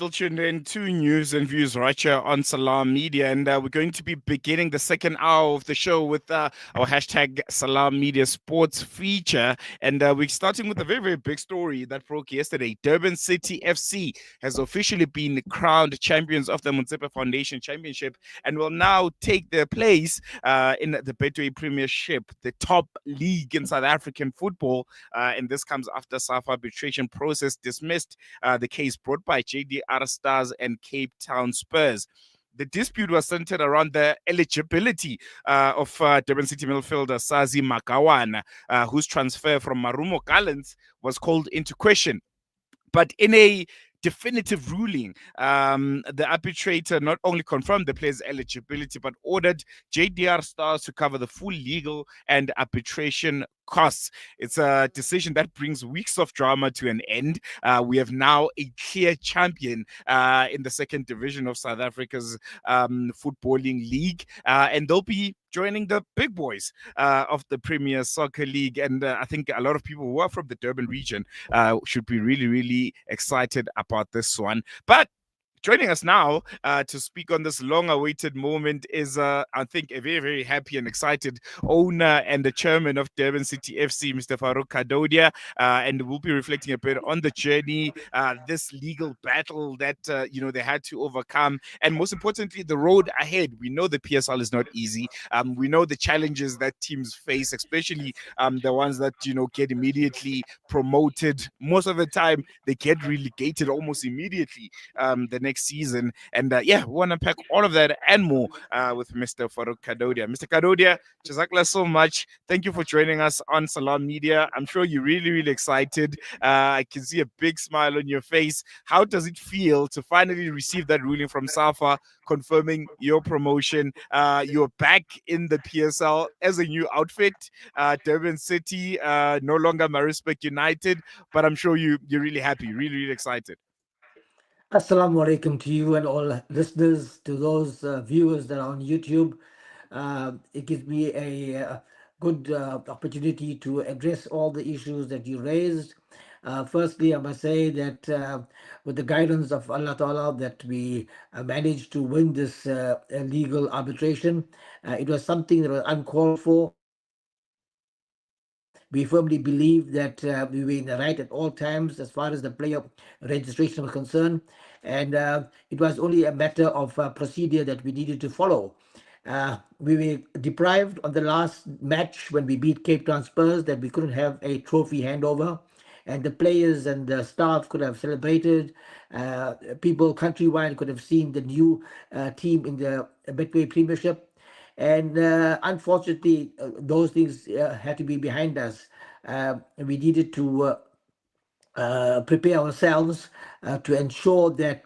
still tuned in to News and Views right here on Salam Media, and we're going to be beginning the second hour of the show with our hashtag Salam Media Sports feature, and we're starting with a very, very big story that broke yesterday. Durban City FC has officially been crowned champions of the Motsepe Foundation Championship and will now take their place in the Betway Premiership, the top league in South African football, and this comes after SAFA arbitration process dismissed the case brought by JDR Stars and Cape Town Spurs. The dispute was centered around the eligibility of Durban City midfielder Sazi Makawan, whose transfer from Marumo Gallants was called into question. But in a definitive ruling, the arbitrator not only confirmed the player's eligibility, but ordered JDR Stars to cover the full legal and arbitration costs. It's a decision that brings weeks of drama to an end. We have now a clear champion in the second division of South Africa's footballing league, and they'll be joining the big boys of the Premier Soccer League. And I think a lot of people who are from the Durban region should be really, really excited about this one. But joining us now to speak on this long-awaited moment is, I think, a very, very happy and excited owner and the chairman of Durban City FC, Mr. Farook Kadodia, and we'll be reflecting a bit on the journey, this legal battle that they had to overcome, and most importantly, the road ahead. We know the PSL is not easy. We know the challenges that teams face, especially the ones that get immediately promoted. Most of the time, they get relegated almost immediately the next season. And we want to unpack all of that and more with Mr. Farook Kadodia. Mr. Kadodia, Jazakallah so much. Thank you for joining us on Salam Media. I'm sure you're really, really excited. I can see a big smile on your face. How does it feel to finally receive that ruling from SAFA confirming your promotion? You're back in the PSL as a new outfit, Durban City, no longer Maritzburg United, but I'm sure you're really happy, really, really excited. Assalamu alaikum to you and all listeners, to those viewers that are on YouTube. It gives me a good opportunity to address all the issues that you raised. Firstly, I must say that with the guidance of Allah Ta'ala that we managed to win this legal arbitration. It was something that was uncalled for. We firmly believe that we were in the right at all times as far as the player registration was concerned. And it was only a matter of procedure that we needed to follow. We were deprived on the last match when we beat Cape Town Spurs that we couldn't have a trophy handover. And the players and the staff could have celebrated. People countrywide could have seen the new team in the Betway Premiership. And unfortunately, those things had to be behind us. We needed to prepare ourselves to ensure that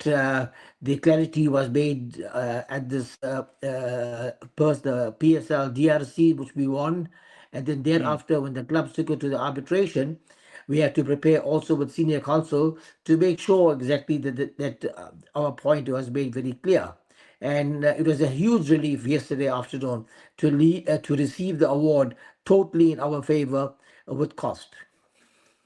the clarity was made at this first the PSL DRC, which we won. And then thereafter, when the clubs took it to the arbitration, we had to prepare also with senior counsel to make sure exactly that our point was made very clear. And it was a huge relief yesterday afternoon to receive the award totally in our favor with cost.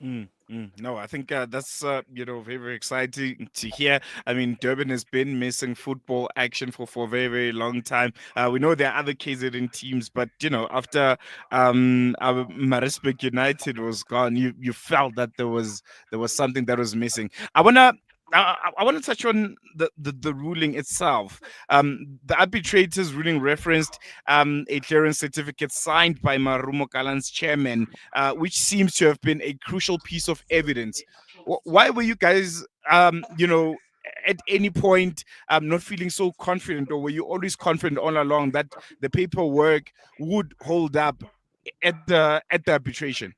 No, I think that's very, very exciting to hear. I mean, Durban has been missing football action for a very, very long time. We know there are other KZN teams, but after our Maritzburg United was gone, you felt that there was something that was missing. I want to touch on the ruling itself. The arbitrator's ruling referenced a clearance certificate signed by Marumo Gallants' chairman, which seems to have been a crucial piece of evidence. Why were you guys, at any point not feeling so confident, or were you always confident all along that the paperwork would hold up at the arbitration?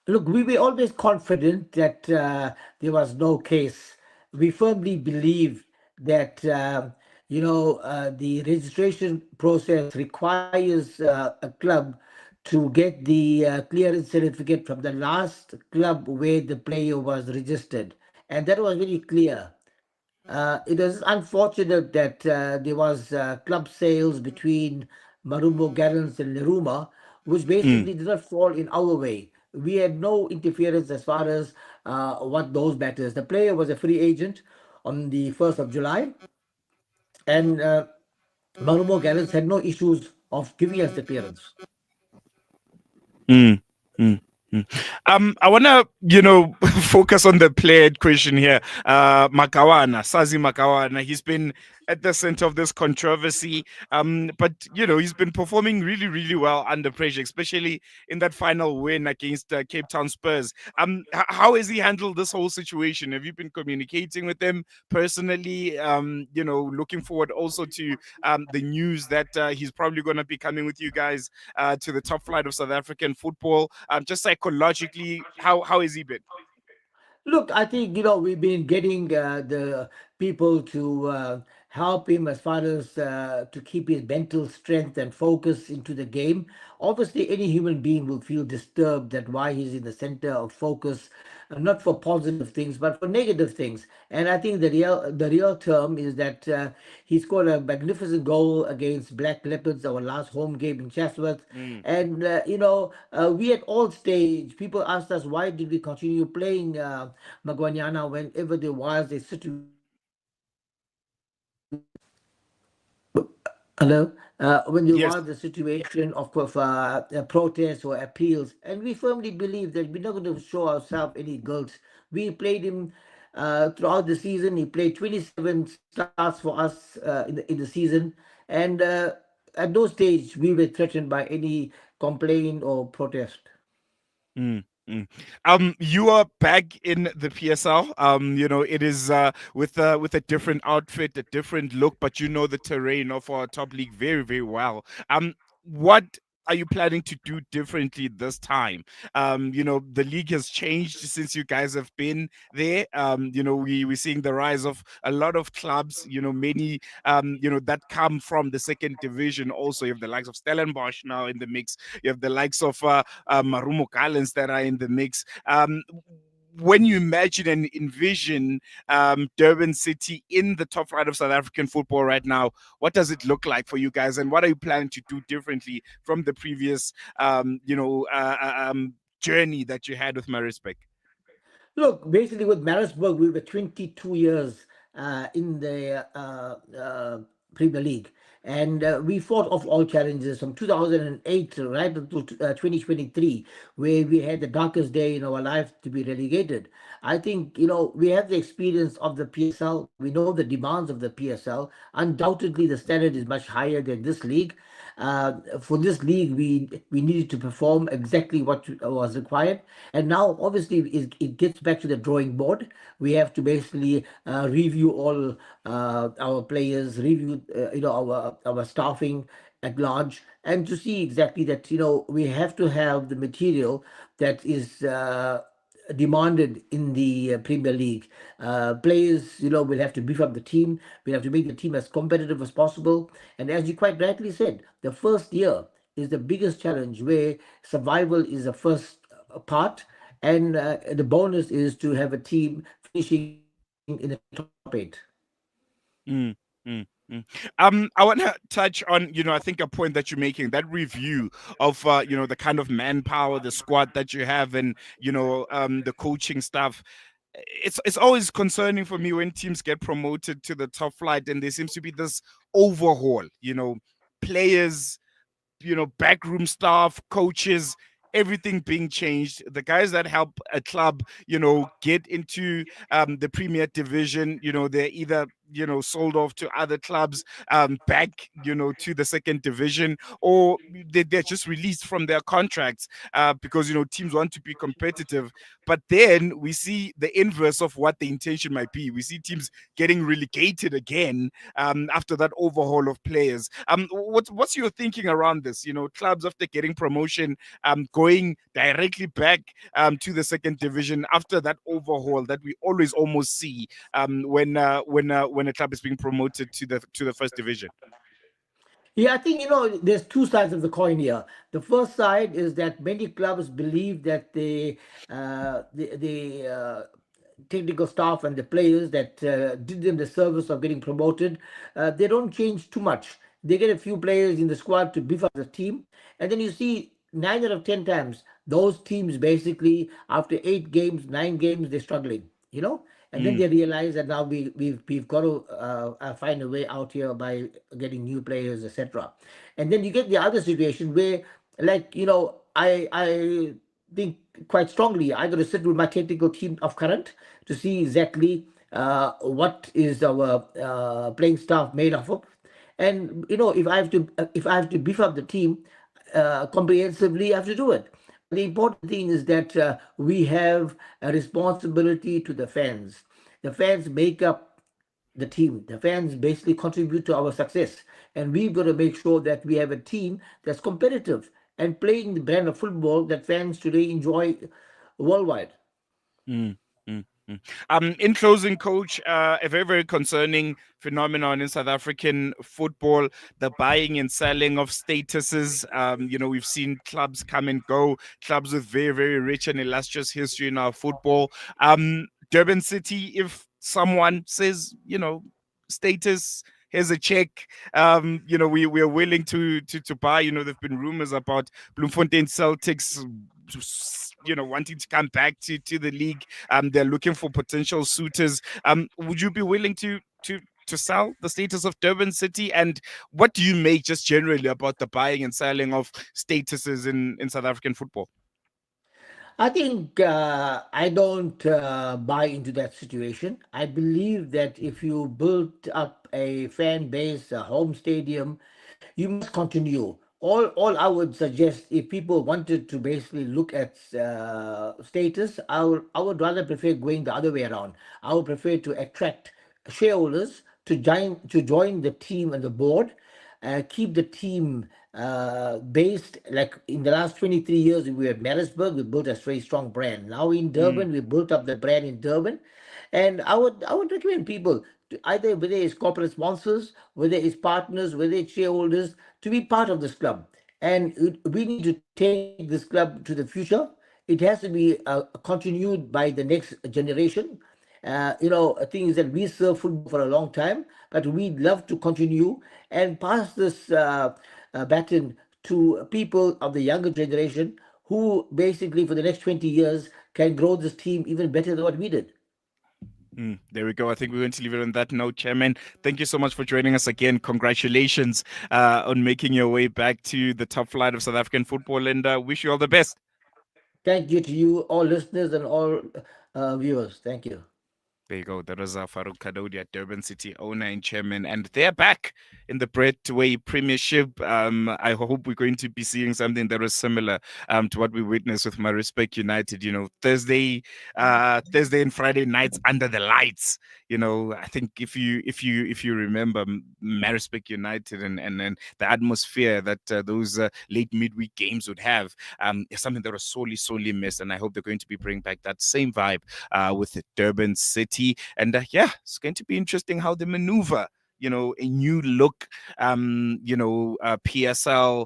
Look, we were always confident that there was no case. We firmly believe that the registration process requires a club to get the clearance certificate from the last club where the player was registered, and that was very clear. It was unfortunate that there was club sales between Marumo Gallants and Leruma, which basically did not fall in our way. we had no interference as far as what those matters. The player was a free agent on the 1st of July, and Marumo Gallants had no issues of giving us the clearance. Mm, mm, mm. I want to, focus on the player question here. Makawana, Sazi Makawana, he's been at the center of this controversy. But he's been performing really, really well under pressure, especially in that final win against Cape Town Spurs. How has he handled this whole situation? Have you been communicating with him personally? Looking forward also to the news that he's probably going to be coming with you guys to the top flight of South African football. Just psychologically, how has he been? Look, I think we've been getting the people to help him as far as to keep his mental strength and focus into the game. Obviously, any human being will feel disturbed that why he's in the center of focus, not for positive things but for negative things. And I think the real term is that he scored a magnificent goal against Black Leopards, our last home game in Chatsworth. Mm, And we at all stage, people asked us why did we continue playing Magwanyana whenever there was a situation hello, when there yes. was a situation of protests or appeals, and we firmly believe that we're not going to show ourselves any guilt. We played him throughout the season. He played 27 starts for us in the season, and at no stage we were threatened by any complaint or protest. Mm, mm. You are back in the PSL. It is with a different outfit, a different look, but you know the terrain of our top league very, very well. What are you planning to do differently this time? The league has changed since you guys have been there. We're seeing the rise of a lot of clubs, many that come from the second division. Also, you have the likes of Stellenbosch now in the mix. You have the likes of Marumo Gallants that are in the mix. When you imagine and envision Durban City in the top flight of South African football right now, what does it look like for you guys, and what are you planning to do differently from the previous, journey that you had with Maritzburg? Look, basically with Maritzburg, we were 22 years in the Premier League. And we fought off all challenges from 2008 right until 2023, where we had the darkest day in our life to be relegated. I think, we have the experience of the PSL. We know the demands of the PSL. Undoubtedly, the standard is much higher than this league. For this league, we needed to perform exactly what was required, and now obviously it gets back to the drawing board. We have to basically review all our players, review our staffing at large, and to see exactly that we have to have the material that is demanded in the Premier League. Players, will have to beef up the team. We have to make the team as competitive as possible. And as you quite rightly said, the first year is the biggest challenge, where survival is the first part, and the bonus is to have a team finishing in the top eight. Mm, mm, mm. I want to touch on, I think a point that you're making, that review of, the kind of manpower, the squad that you have, and the coaching staff. It's always concerning for me when teams get promoted to the top flight and there seems to be this overhaul. Players, backroom staff, coaches, everything being changed. The guys that help a club, get into the Premier Division, they're either sold off to other clubs, back to the second division, or they're just released from their contracts because teams want to be competitive. But then we see the inverse of what the intention might be. We see teams getting relegated again after that overhaul of players. What's your thinking around this? Clubs after getting promotion, going directly back to the second division after that overhaul that we always almost see when a club is being promoted to the first division. Yeah, I think there's two sides of the coin here. The first side is that many clubs believe that the technical staff and the players that did them the service of getting promoted, they don't change too much. They get a few players in the squad to beef up the team, and then you see 9 out of 10 times those teams basically after 8 games, 9 games, they're struggling, and then Mm, they realize that now we've got to find a way out here by getting new players, etc. And then you get the other situation where, like, I think quite strongly I got to sit with my technical team of current to see exactly what is our playing staff made of. And if I have to beef up the team comprehensively, I have to do it. The important thing is that we have a responsibility to the fans. The fans make up the team. The fans basically contribute to our success, and we've got to make sure that we have a team that's competitive and playing the brand of football that fans today enjoy worldwide. mm, mm. In closing, coach, a very, very concerning phenomenon in South African football, the buying and selling of statuses. We've seen clubs come and go, clubs with very, very rich and illustrious history in our football. Durban City, if someone says, status, here's a check, we are willing to buy. There've been rumors about Bloemfontein Celtics, wanting to come back to the league. They're looking for potential suitors. Would you be willing to sell the status of Durban City? And what do you make just generally about the buying and selling of statuses in South African football? I think I don't buy into that situation. I believe that if you build up a fan base, a home stadium, you must continue. All I would suggest, if people wanted to basically look at status, I would rather prefer going the other way around. I would prefer to attract shareholders to join the team and the board, keep the team based. Like in the last 23 years, we were at Maritzburg, we built a very strong brand. Now in Mm, Durban, we built up the brand in Durban, and I would recommend people to either, whether it's corporate sponsors, whether it's partners, whether it's shareholders, to be part of this club. And we need to take this club to the future. It has to be continued by the next generation. A thing is that we serve football for a long time, but we'd love to continue and pass this baton to people of the younger generation who basically for the next 20 years can grow this team even better than what we did. there we go. I think we're going to leave it on that note, Chairman. Thank you so much for joining us again. Congratulations on making your way back to the top flight of South African football, and wish you all the best. Thank you to you, all listeners and all viewers. Thank you. There you go. That was Farook Kadodia, Durban City owner and chairman, and they're back in the Breadway Premiership. I hope we're going to be seeing something that was similar to what we witnessed with My Respect United. Thursday and Friday nights under the lights. I think if you remember My Respect United and the atmosphere that those late midweek games would have, is something that was sorely missed, and I hope they're going to be bringing back that same vibe with the Durban City. And yeah, it's going to be interesting how they maneuver. A new look, PSL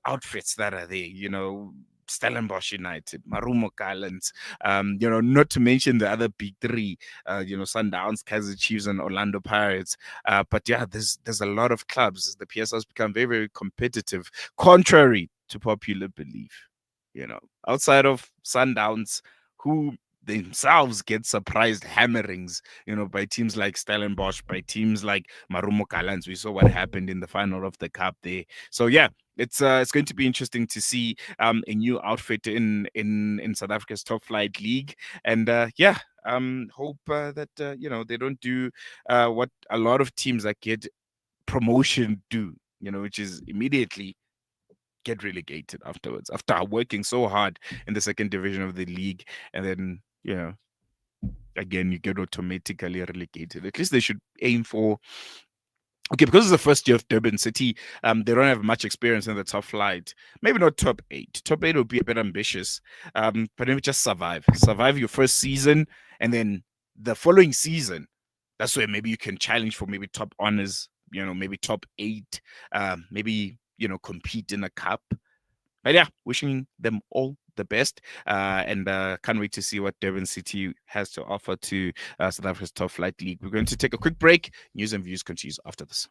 outfits that are there. Stellenbosch United, Marumo Gallants, not to mention the other big three, Sundowns, Kaizer Chiefs, and Orlando Pirates. But yeah, there's a lot of clubs. The PSL has become very, very competitive, contrary to popular belief. Outside of Sundowns, who themselves get surprised hammerings, by teams like Stellenbosch, by teams like Marumo Gallants. We saw what happened in the final of the cup there. So yeah, it's going to be interesting to see a new outfit in South Africa's top flight league, and yeah. Hope that they don't do what a lot of teams that get promotion do, which is immediately get relegated afterwards after working so hard in the second division of the league, and then again you get automatically relegated. At least they should aim for, okay, because it's the first year of Durban City, they don't have much experience in the top flight. Maybe not top eight. Top eight would be a bit ambitious, but maybe just survive your first season, and then the following season, that's where maybe you can challenge for maybe top honors, maybe top eight, maybe compete in a cup. But yeah, wishing them all the best, and can't wait to see what Durban City has to offer to South Africa's top flight league. We're going to take a quick break. News and views continues after this.